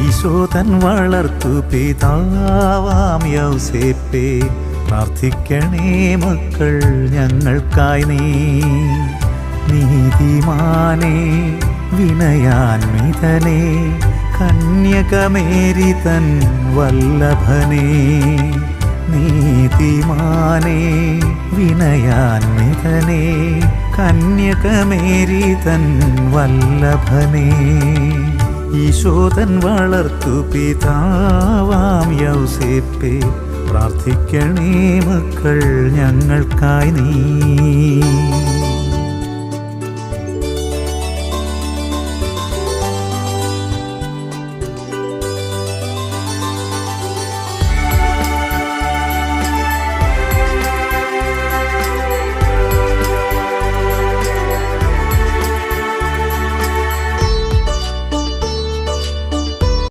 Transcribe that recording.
ഈശോതൻ വളർത്തു പിതാവാം യൗസേപ്പേ, പ്രാർത്ഥിക്കണേ മക്കൾ ഞങ്ങൾക്കായി നീ. നീതിമാനേ വിനയാന്വിതനേ, കന്യകമേരി തൻ വല്ലഭനേ. നീതിമാനേ വിനയാന്വിതനേ, കന്യകമേരി തൻ വല്ലഭനേ. ഈശോതൻ വളർത്തു പിതാവാം യൗസേപ്പേ, പ്രാർത്ഥിക്കണേ മക്കൾ ഞങ്ങൾക്കായി നീ.